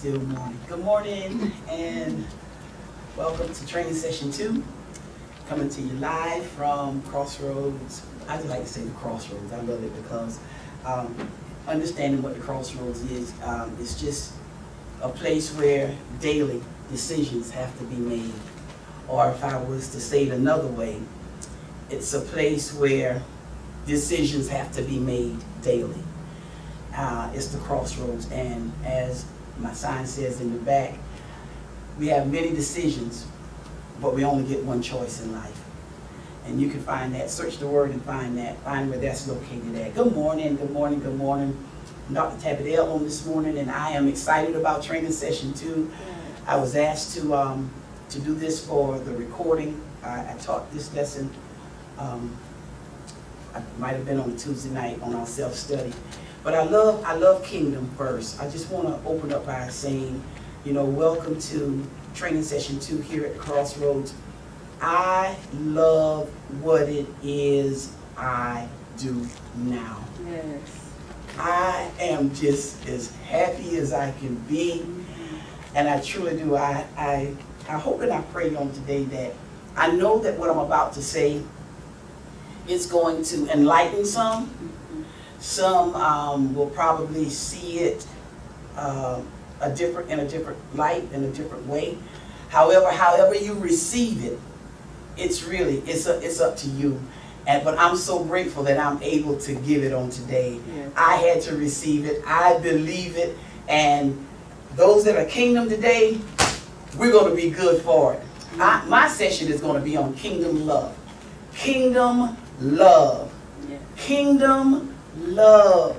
still morning. Good morning and welcome to training session 2. Coming to you live from Crossroads. I just like to say the Crossroads. I love it because understanding what the Crossroads is, it's just a place where daily decisions have to be made. Or if I was to say it another way, it's a place where decisions have to be made daily. It's the Crossroads, and as my sign says in the back, we have many decisions, but we only get one choice in life. And you can find that, search the word and find where that's located at. Good morning, good morning, good morning. I'm Dr. Tabitha on this morning, and I am excited about training session 2. I was asked to do this for the recording. I taught this lesson, I might have been on a Tuesday night on our self-study. But I love Kingdom first. I just want to open up by saying, welcome to training session 2 here at the Crossroads. I love what it is I do now. Yes. I am just as happy as I can be, and I truly do. I hope and I pray on today that I know that what I'm about to say is going to enlighten some. Some will probably see it in a different light, in a different way. However you receive it, it's up to you. But I'm so grateful that I'm able to give it on today. Yes. I had to receive it. I believe it. And those that are Kingdom today, we're going to be good for it. My session is going to be on Kingdom love. Kingdom love. Yes. Kingdom love.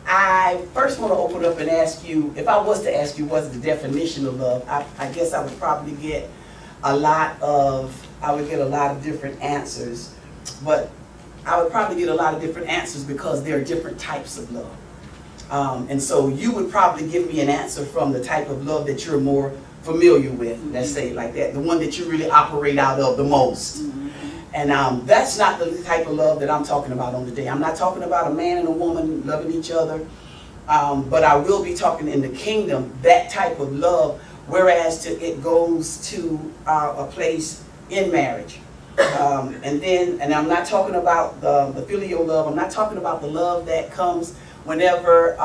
I first want to open up and ask you, if I was to ask you what's the definition of love, I guess I would probably get a lot of different answers. But I would probably get a lot of different answers because there are different types of love. And so you would probably give me an answer from the type of love that you're more familiar with, let's say it like that, the one that you really operate out of the most. And that's not the type of love that I'm talking about on today. I'm not talking about a man and a woman loving each other, but I will be talking in the Kingdom, that type of love, whereas it goes to a place in marriage. And I'm not talking about the filial love. I'm not talking about the love that comes whenever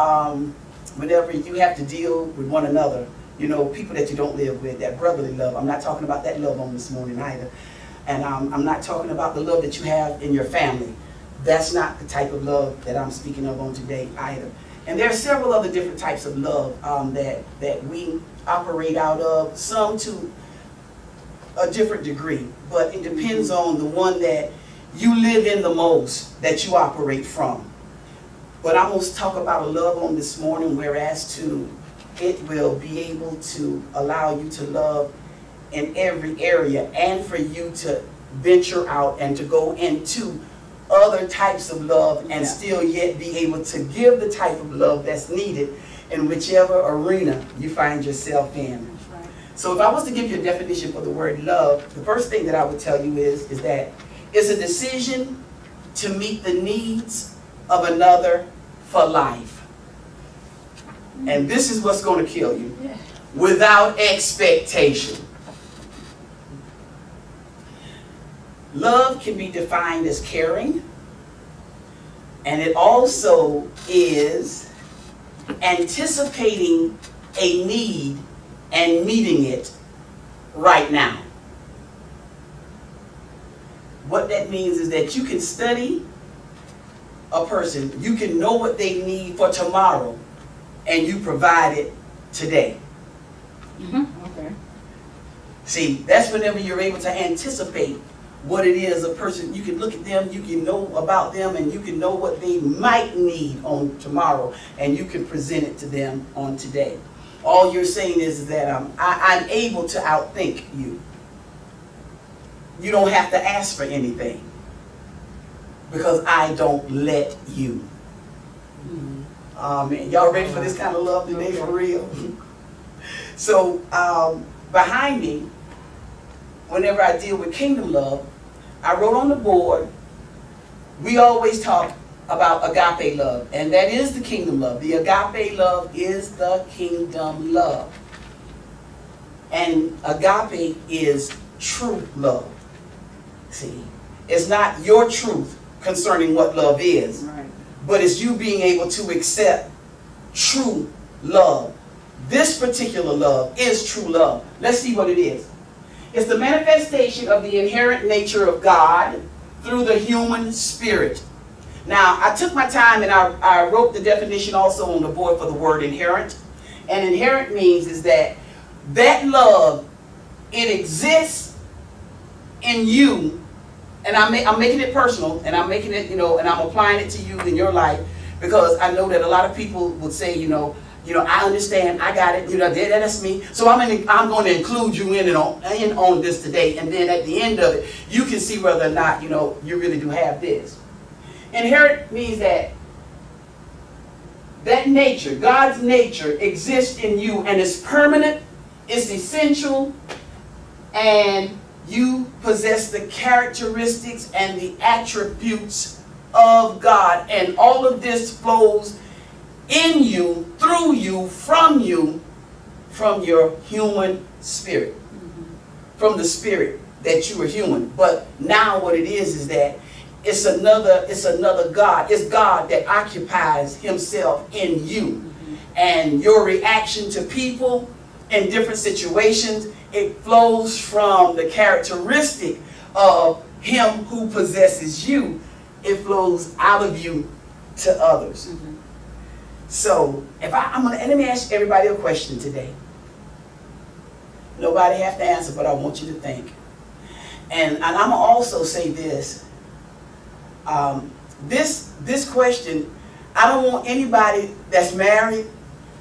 you have to deal with one another. People that you don't live with, that brotherly love. I'm not talking about that love on this morning either. And I'm not talking about the love that you have in your family. That's not the type of love that I'm speaking of on today either. And there are several other different types of love that we operate out of, some to a different degree. But it depends on the one that you live in the most, that you operate from. But I'm going to talk about a love on this morning, whereas it will be able to allow you to love in every area, and for you to venture out and to go into other types of love and still yet be able to give the type of love that's needed in whichever arena you find yourself in. Right. So if I was to give you a definition for the word love, the first thing that I would tell you is that it's a decision to meet the needs of another for life. And this is what's going to kill you. Yeah. Without expectation. Love can be defined as caring, and it also is anticipating a need and meeting it right now. What that means is that you can study a person, you can know what they need for tomorrow, and you provide it today. Okay. See, that's whenever you're able to anticipate what it is a person, you can look at them, you can know about them, and you can know what they might need on tomorrow, and you can present it to them on today. All you're saying is that I'm able to outthink you. You don't have to ask for anything because I don't let you. Man, y'all ready for this kind of love today, for real? So behind me, whenever I deal with Kingdom love, I wrote on the board, we always talk about agape love, and that is the kingdom love. The agape love is the kingdom love. And agape is true love. See, it's not your truth concerning what love is, Right. but it's you being able to accept true love. This particular love is true love. Let's see what it is. It's the manifestation of the inherent nature of God through the human spirit. Now, I took my time and I wrote the definition also on the board for the word inherent. And inherent means is that love, it exists in you. And I'm making it personal, and I'm making it, and I'm applying it to you in your life, because I know that a lot of people would say, I understand, I got it, that's me. So I'm going to include you in on this today, and then at the end of it, you can see whether or not, you really do have this. Inherent means that nature, God's nature, exists in you, and is permanent, it's essential, and you possess the characteristics and the attributes of God. And all of this flows in you, through you, from your human spirit. From the spirit that you are human. But now what it is that it's another God. It's God that occupies himself in you. And your reaction to people in different situations, it flows from the characteristic of him who possesses you. It flows out of you to others. So, let me ask everybody a question today. Nobody have to answer, but I want you to think. And I'm gonna also say this. This question, I don't want anybody that's married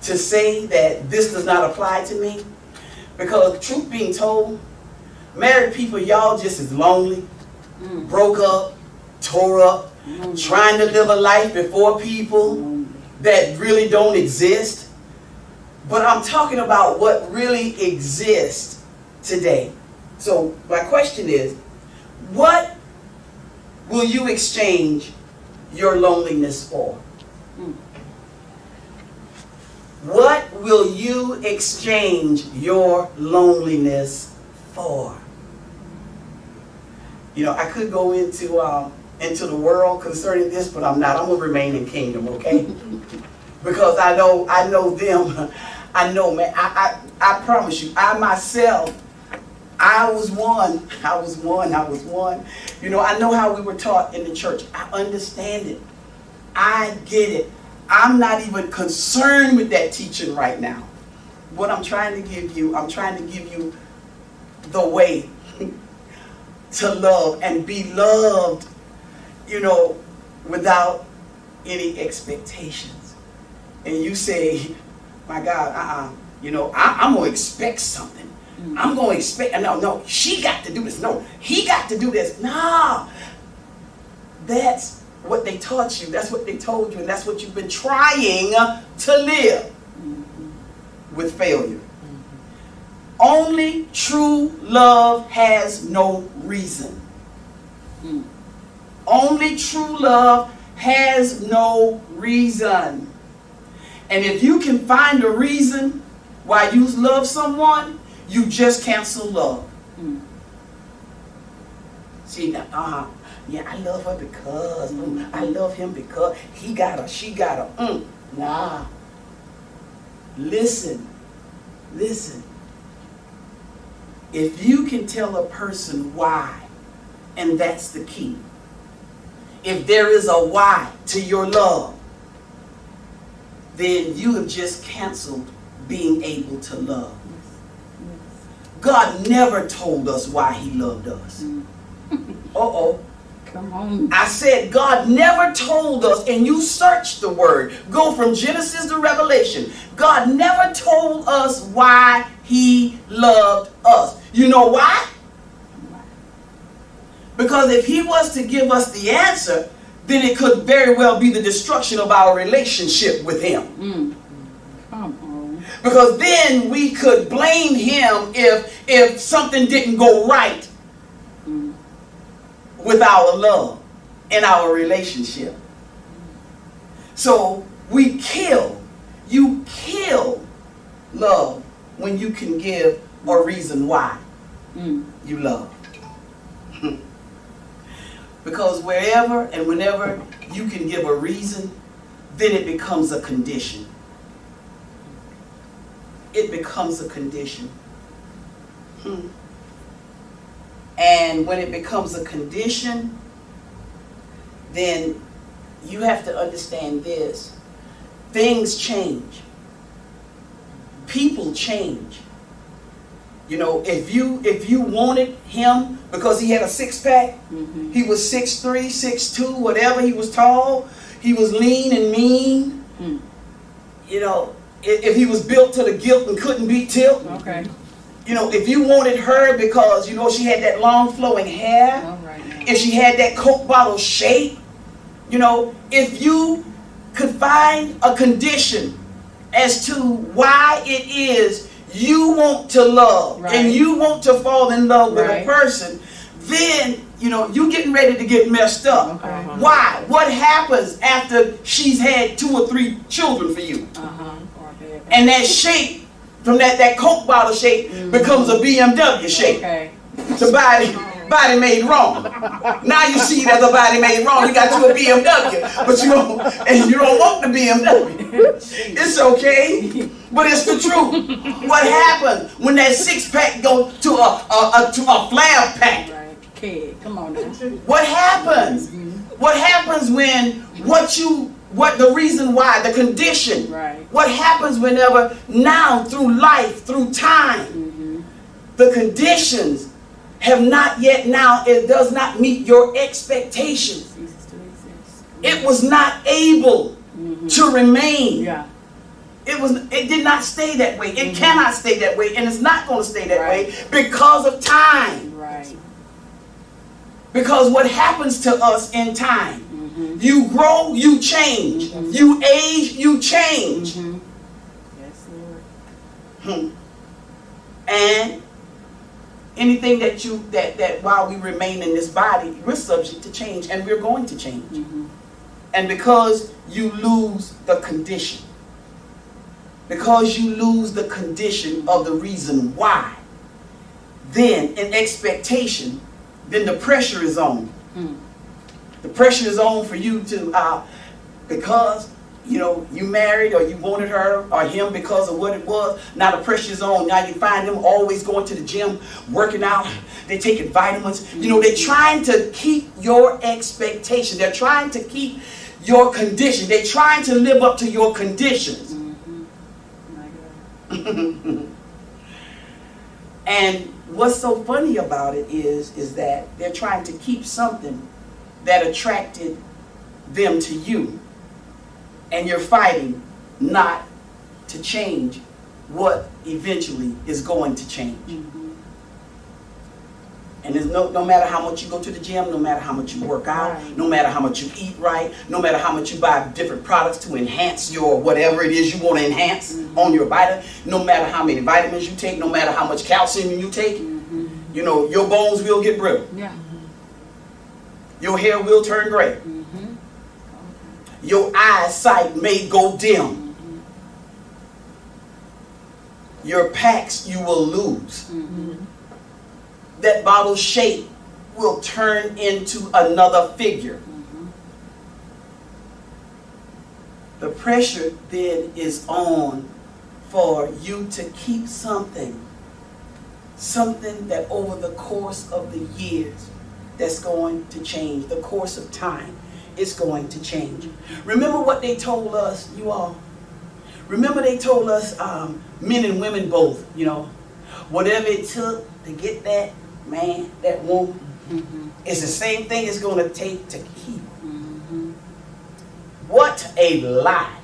to say that this does not apply to me. Because truth being told, married people, y'all just as lonely, broke up, tore up, trying to live a life before people that really don't exist. But I'm talking about what really exists today. So my question is, what will you exchange your loneliness for? What will you exchange your loneliness for? I could go into the world concerning this, but I'm not. I'm gonna remain in kingdom, okay? Because I know them. I know, man. I promise you, I myself, I was one. I know how we were taught in the church. I understand it. I get it. I'm not even concerned with that teaching right now. What I'm trying to give you the way to love and be loved, without any expectations. And you say, my God, I'm going to expect something. I'm going to expect, no, she got to do this. No, he got to do this. No, that's what they taught you, that's what they told you, and that's what you've been trying to live with failure. Only true love has no reason. Only true love has no reason. And if you can find a reason why you love someone, you just cancel love. See, yeah, I love her because, I love him because he got her, she got her. Nah. Listen. If you can tell a person why, and that's the key. If there is a why to your love, then you have just canceled being able to love. God never told us why he loved us. Come on. I said God never told us, and you search the word. Go from Genesis to Revelation. God never told us why he loved us. You know why? Because if he was to give us the answer, then it could very well be the destruction of our relationship with him. Come on. Because then we could blame him if something didn't go right with our love in our relationship. So you kill love when you can give a reason why you love. Because wherever and whenever you can give a reason, then it becomes a condition. It becomes a condition. And when it becomes a condition, then you have to understand this. Things change. People change. You know, if you wanted him because he had a six-pack, he was 6'3", 6'2", whatever, he was tall, he was lean and mean. You know, if he was built to the gilt and couldn't be tilt. Okay. You know, if you wanted her because, you know, she had that long flowing hair, All right. if she had that Coke bottle shape, you know, if you could find a condition as to why it is you want to love and you want to fall in love with a person, then, you know, you getting ready to get messed up. Okay. Why? What happens after she's had 2 or 3 children for you? And that shape, from that Coke bottle shape, becomes a BMW shape. Okay. The body made wrong. Now you see that the body made wrong. You got you a BMW, but you don't want the BMW. It's okay, but it's the truth. What happens when that 6-pack goes to a flab pack? Right. Kid, come on now. What happens? What happens when the reason why, the condition? Right. What happens whenever now through life, through time, the conditions have not yet now, it does not meet your expectations. It was not able to remain. Yeah. It did not stay that way. It cannot stay that way, and it's not going to stay that way because of time. Right. Because what happens to us in time, you grow, you change. You age, you change. Yes, Lord. And anything that while we remain in this body, we're subject to change, and we're going to change. And because you lose the condition, because you lose the condition of the reason why, then in expectation, then the pressure is on. The pressure is on for you to, because, you know, you married or you wanted her or him because of what it was. Now the pressure is on. Now you find them always going to the gym, working out. They're taking vitamins. You know, they're trying to keep your expectation. They're trying to keep your condition. They're trying to live up to your conditions. And what's so funny about it is that they're trying to keep something that attracted them to you. And you're fighting not to change what eventually is going to change. And there's no matter how much you go to the gym, no matter how much you work out, no matter how much you eat right, no matter how much you buy different products to enhance your whatever it is you want to enhance on your body, no matter how many vitamins you take, no matter how much calcium you take, you know, your bones will get brittle. Yeah. Your hair will turn gray. Your eyesight may go dim. Your packs you will lose. That bottle shape will turn into another figure. The pressure then is on for you to keep something that over the course of the years that's going to change, the course of time. It's going to change. Remember what they told us, you all? Remember they told us, men and women both, you know, whatever it took to get that man, that woman, it's the same thing it's going to take to keep. What a lie.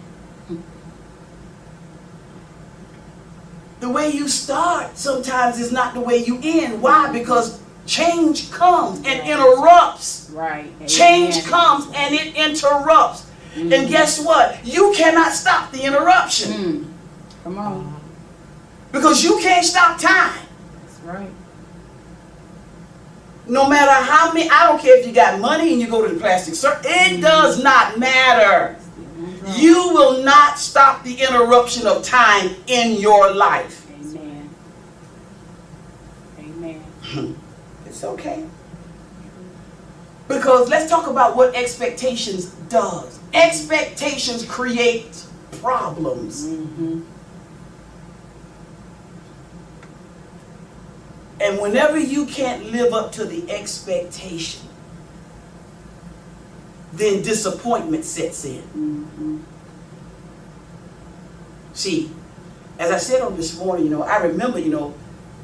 The way you start sometimes is not the way you end. Why? Because change comes and interrupts. Right. Change comes and it interrupts. And guess what? You cannot stop the interruption. Come on. Because you can't stop time. That's right. No matter how many, I don't care if you got money and you go to the plastic surgery, it does not matter. right. You will not stop the interruption of time in your life. Amen. Amen. It's okay. Because let's talk about what expectations does. Expectations create problems. Mm-hmm. And whenever you can't live up to the expectation, then disappointment sets in. Mm-hmm. See, as I said on this morning, I remember,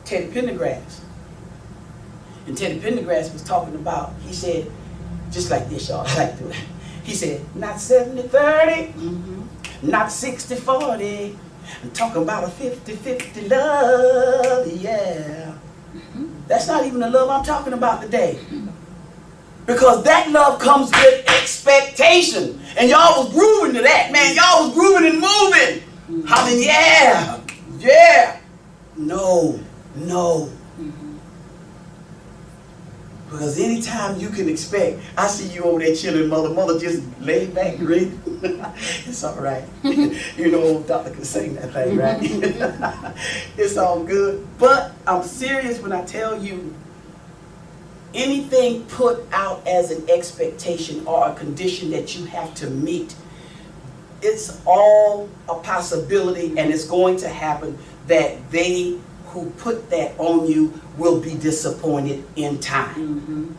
Teddy Pendergrass. And Teddy Pendergrass was talking about, he said, just like this, y'all, I like to do it. He said, not 70-30, Mm-hmm. not 60-40. I'm talking about a 50-50 love, yeah. Mm-hmm. That's not even the love I'm talking about today. Because that love comes with expectation. And y'all was grooving to that, man. Y'all was grooving and moving. Mm-hmm. Hollering, yeah. No. Mm-hmm. Because anytime you can expect, I see you over there chilling, mother just laid back, great. It's all right. Old doctor can sing that thing, right? It's all good. But I'm serious when I tell you, anything put out as an expectation or a condition that you have to meet, it's all a possibility, and it's going to happen that they who put that on you will be disappointed in time. Mm-hmm.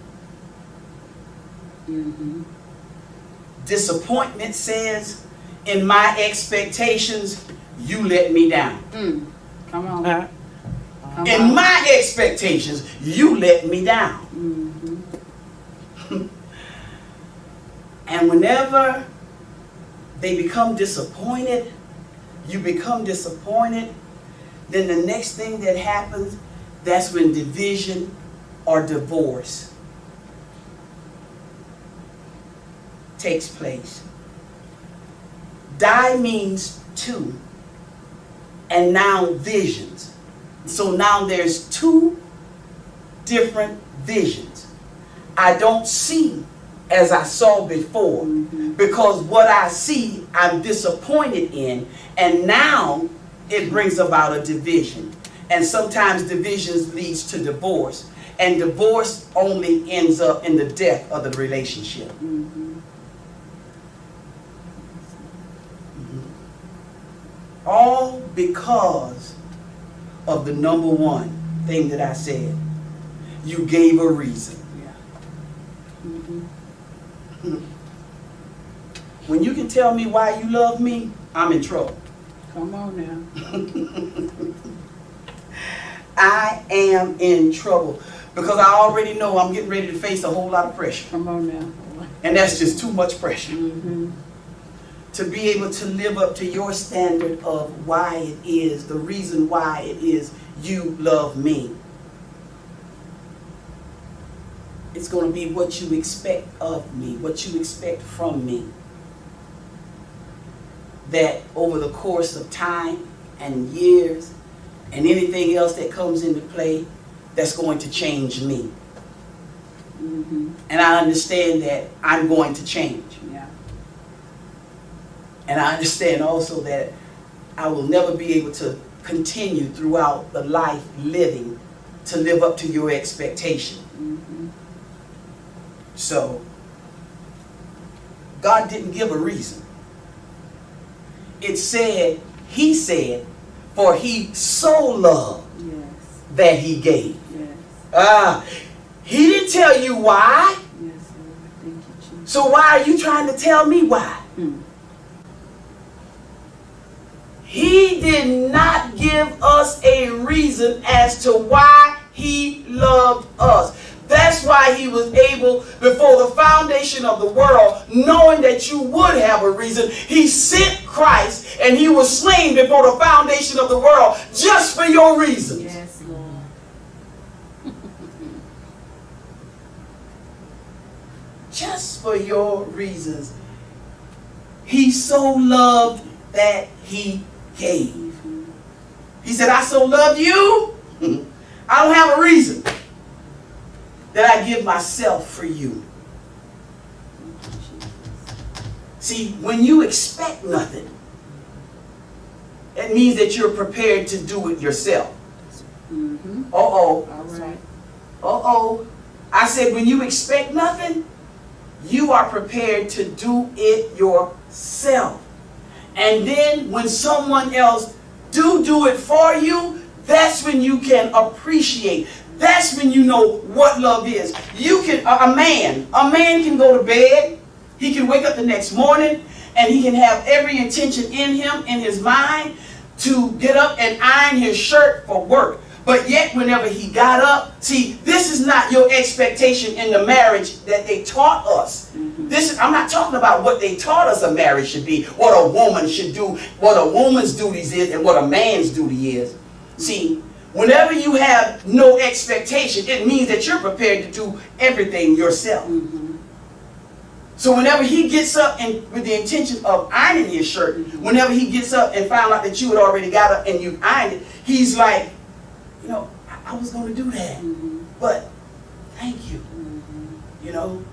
Mm-hmm. Disappointment says, in my expectations, you let me down. Come on. Come In on. my expectations, you let me down. Mm-hmm. And whenever they become disappointed, you become disappointed, then the next thing that happens, that's when division or divorce takes place. Die means two, and now visions. So now there's two different visions. I don't see as I saw before, because what I see I'm disappointed in, and now it brings about a division. And sometimes divisions leads to divorce, and divorce only ends up in the death of the relationship. Mm-hmm. All because of the number one thing that I said. You gave a reason. Yeah. Mm-hmm. When you can tell me why you love me, I'm in trouble. Come on now. I am in trouble because I already know I'm getting ready to face a whole lot of pressure. Come on now. And that's just too much pressure. Mm-hmm. To be able to live up to your standard of why it is, the reason why it is you love me. It's going to be what you expect of me, what you expect from me. That over the course of time and years and anything else that comes into play, that's going to change me. Mm-hmm. And I understand that I'm going to change. Yeah. And I understand also that I will never be able to continue throughout the life living to live up to your expectation. Mm-hmm. So, God didn't give a reason. It said, He said, for He so loved Yes. that He gave. Yes. He didn't tell you why. Yes, Lord. Thank you, Jesus. So why are you trying to tell me why? He did not give us a reason as to why He loved us. That's why He was able, before the foundation of the world, knowing that you would have a reason, He sent Christ, and He was slain before the foundation of the world just for your reasons. Yes, Lord. Just for your reasons. He so loved that He gave. He said, I so love you, I don't have a reason that I give myself for you. See, when you expect nothing, it means that you're prepared to do it yourself. Mm-hmm. Uh-oh. All right. Uh-oh. I said when you expect nothing, you are prepared to do it yourself. And then when someone else do it for you, that's when you can appreciate. That's when you know what love is. You can, a man can go to bed, he can wake up the next morning, and he can have every intention in him, in his mind, to get up and iron his shirt for work. But yet whenever he got up, see, this is not your expectation in the marriage that they taught us. I'm not talking about what they taught us a marriage should be, what a woman should do, what a woman's duties is, and what a man's duty is. See, whenever you have no expectation, it means that you're prepared to do everything yourself. So whenever he gets up and with the intention of ironing his shirt, whenever he gets up and found out that you had already got up and you ironed it, he's like, you know, I was going to do that, but thank you. You know,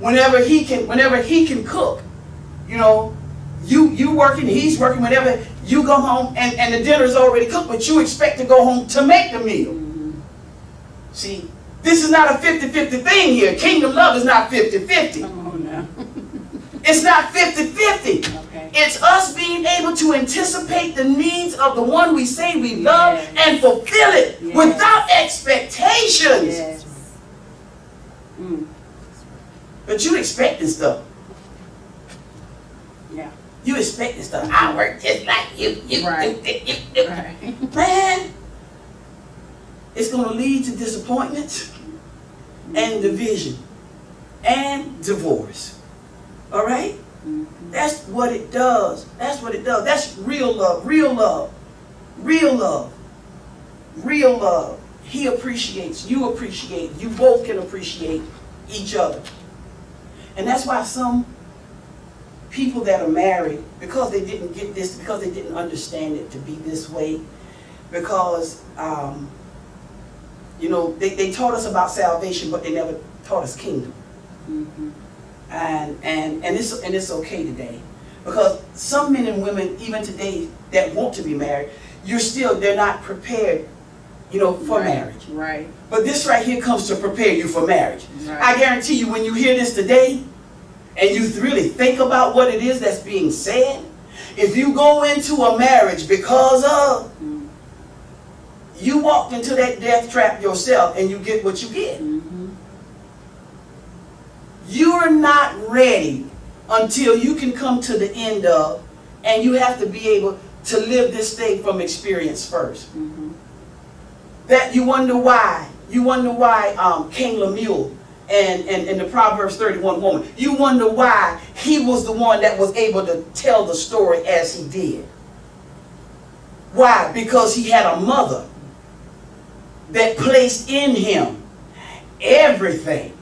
whenever he can cook, you know, you working, he's working, whenever you go home and the dinner's already cooked, but you expect to go home to make the meal. See, this is not a 50-50 thing here. Kingdom love is not 50-50. Come on now. It's not 50-50. Okay. It's us being able to anticipate the needs of the one we say we love and fulfill it without expectations. Yes. But you expecting stuff. Yeah. You expecting stuff. I work just like you. Right. Right. Man, it's going to lead to disappointment and division and divorce. All right? That's what it does. That's what it does. That's real love. Real love. Real love. Real love. He appreciates. You appreciate. You both can appreciate each other. And that's why some people that are married, because they didn't get this, because they didn't understand it to be this way, because, you know, they taught us about salvation, but they never taught us kingdom. And it's okay today, because some men and women even today that want to be married, they're not prepared, you know, for marriage. Right. But this right here comes to prepare you for marriage. Right. I guarantee you, when you hear this today and you really think about what it is that's being said, if you go into a marriage because of you walked into that death trap yourself and you get what you get. You're not ready until you can come to the end of, and you have to be able to live this thing from experience first. That you wonder why. You wonder why King Lemuel and the Proverbs 31 woman, you wonder why he was the one that was able to tell the story as he did. Why? Because he had a mother that placed in him everything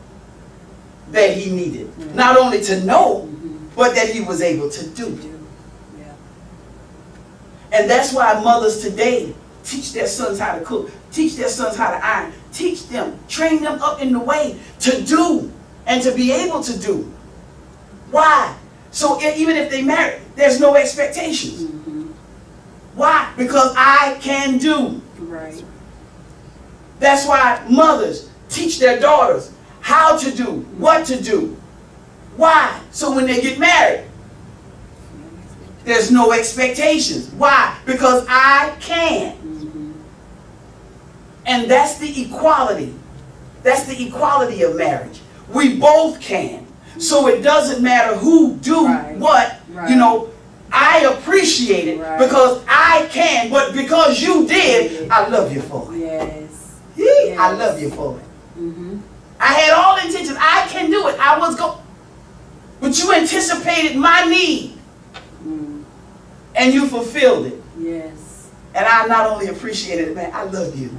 that he needed. Not only to know, but that he was able to do. And that's why mothers today teach their sons how to cook, teach their sons how to iron, teach them, train them up in the way to do and to be able to do. Why? So even if they marry, there's no expectations. Why? Because I can do. Right. That's why mothers teach their daughters how to do, what to do. Why? So when they get married, there's no expectations. Why? Because I can. And that's the equality. That's the equality of marriage. We both can. So it doesn't matter who do what. You know, I appreciate it because I can, but because you did, I love you for it. Yes. I love you for it. I had all intentions. I can do it. I was going. But you anticipated my need. And you fulfilled it. Yes. And I not only appreciated it, man, I love you.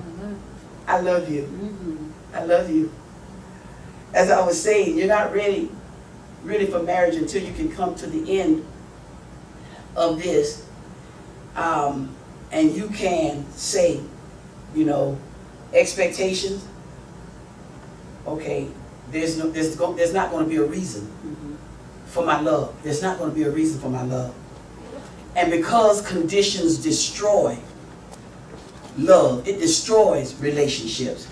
I love you. I love you. As I was saying, you're not ready for marriage until you can come to the end of this. And you can say, you know, expectations. Okay, there's not going to be a reason for my love. There's not going to be a reason for my love. And because conditions destroy love, it destroys relationships.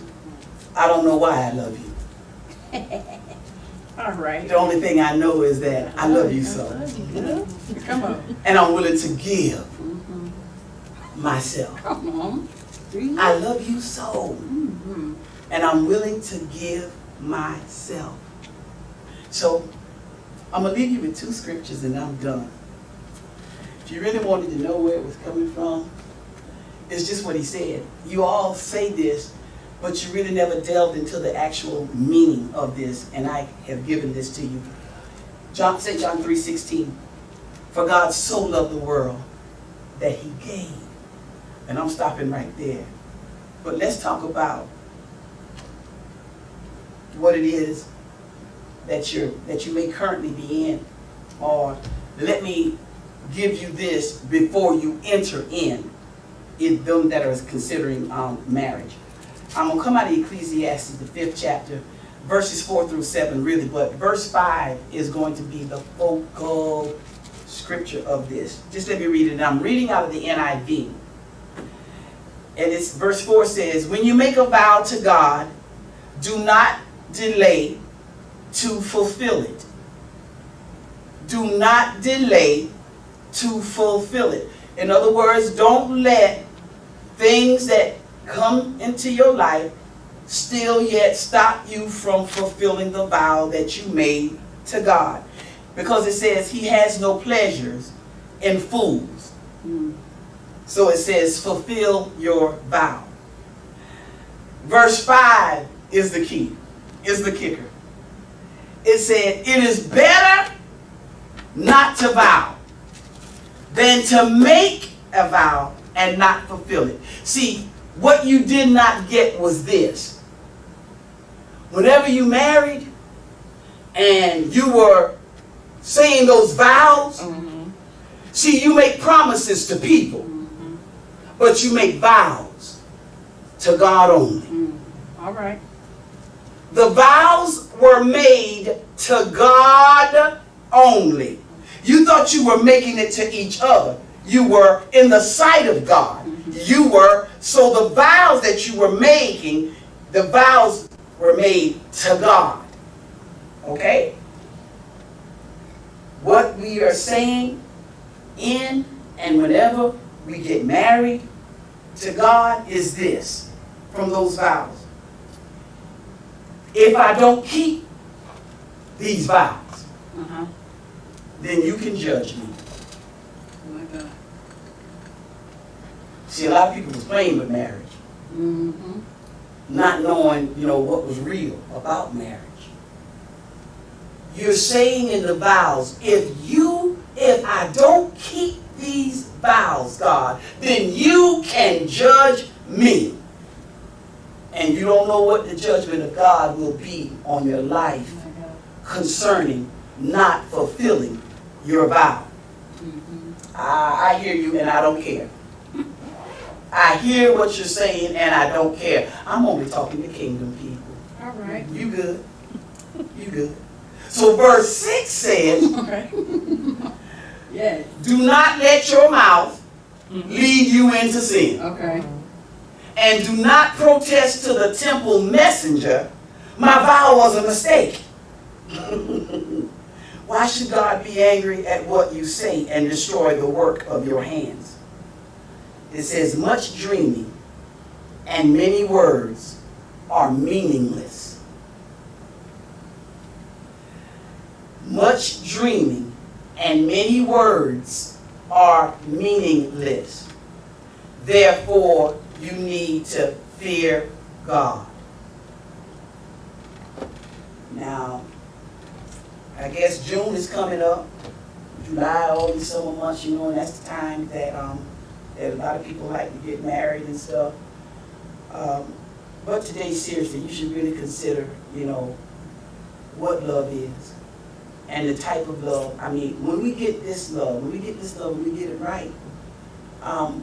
I don't know why I love you. All right. The only thing I know is that I love you so. Come on. And I'm willing to give myself. Come on. I love you so. And I'm willing to give myself. So I'm going to leave you with 2 scriptures and I'm done. If you really wanted to know where it was coming from, it's just what he said. You all say this, but you really never delved into the actual meaning of this, and I have given this to you. St. John 3:16. For God so loved the world that he gave. And I'm stopping right there. But let's talk about what it is that you may currently be in. Or let me give you this before you enter in them that are considering marriage. I'm going to come out of Ecclesiastes, the 5th chapter, verses 4 through 7 really, but verse 5 is going to be the focal scripture of this. Just let me read it. And I'm reading out of the NIV. And it's verse 4 says, when you make a vow to God, do not delay to fulfill it. Do not delay to fulfill it. In other words, don't let things that come into your life still yet stop you from fulfilling the vow that you made to God. Because it says he has no pleasures in fools. So it says fulfill your vow. Verse 5 is the key, is the kicker. It said, it is better not to vow than to make a vow and not fulfill it. See, what you did not get was this. Whenever you married and you were saying those vows, see, you make promises to people, but you make vows to God only. All right. The vows were made to God only. You thought you were making it to each other. You were in the sight of God. You were, so the vows that you were making, the vows were made to God. Okay? What we are saying in and whenever we get married to God is this, from those vows. If I don't keep these vows, then you can judge me. Oh my God. See, a lot of people was playing with marriage, not knowing, what was real about marriage. You're saying in the vows, if I don't keep these vows, God, then you can judge me. And you don't know what the judgment of God will be on your life concerning not fulfilling your vow. I hear you and I don't care. I hear what you're saying and I don't care. I'm only talking to kingdom people. All right. You good. You good. So verse 6 says, Yes. do not let your mouth lead you into sin. Okay. And do not protest to the temple messenger, my vow was a mistake. Why should God be angry at what you say and destroy the work of your hands? It says, much dreaming and many words are meaningless. Much dreaming and many words are meaningless. Therefore, you need to fear God. Now, I guess June is coming up. July, all these summer months, and that's the time that a lot of people like to get married and stuff. But today, seriously, you should really consider, what love is and the type of love. I mean, when we get this love, when we get it right,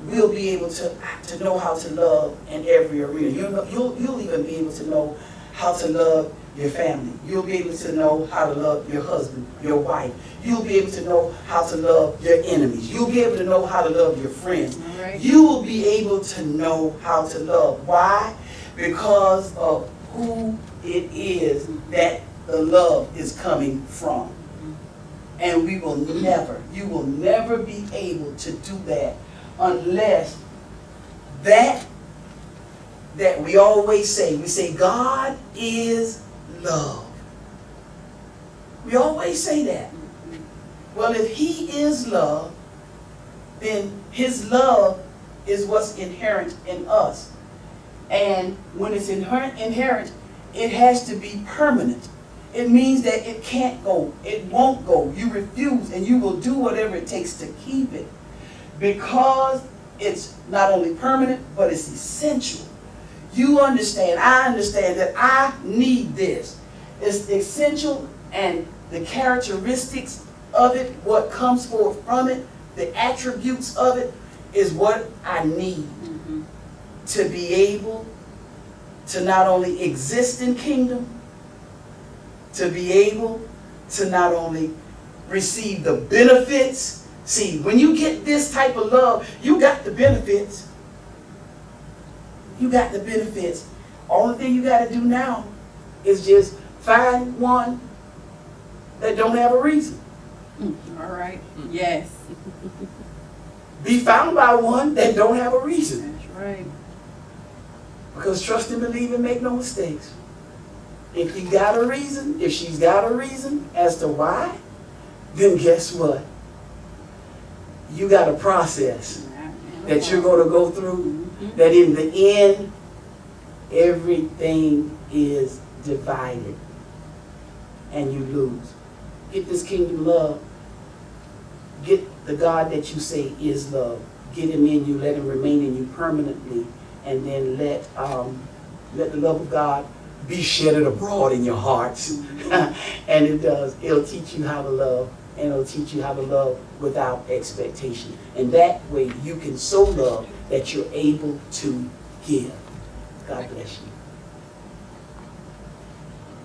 we'll be able to know how to love in every arena. You'll even be able to know how to love your family. You'll be able to know how to love your husband, your wife. You'll be able to know how to love your enemies. You'll be able to know how to love your friends. All right. You will be able to know how to love. Why? Because of who it is that the love is coming from. And you will never be able to do that unless that we always say, we say God is love. We always say that. Well, if He is love, then His love is what's inherent in us. And when it's inherent, it has to be permanent. It means that it can't go, it won't go. You refuse, and you will do whatever it takes to keep it. Because it's not only permanent, but it's essential. You understand, I understand that I need this. It's essential, and the characteristics of it, what comes forth from it, the attributes of it, is what I need to be able to not only exist in kingdom, to be able to not only receive the benefits. See, when you get this type of love, you got the benefits. You got the benefits. Only thing you got to do now is just find one that don't have a reason. All right. Yes. Be found by one that don't have a reason. That's right. Because trust and believe and make no mistakes. If you got a reason, if she's got a reason as to why, then guess what? You got a process that you're going to go through, that in the end, everything is divided and you lose. Get this kingdom love. Get the God that you say is love. Get Him in you, let Him remain in you permanently, and then let the love of God be shedded abroad in your hearts. And it does. It'll teach you how to love, and it'll teach you how to love without expectation. And that way you can so love that you're able to give. God bless you.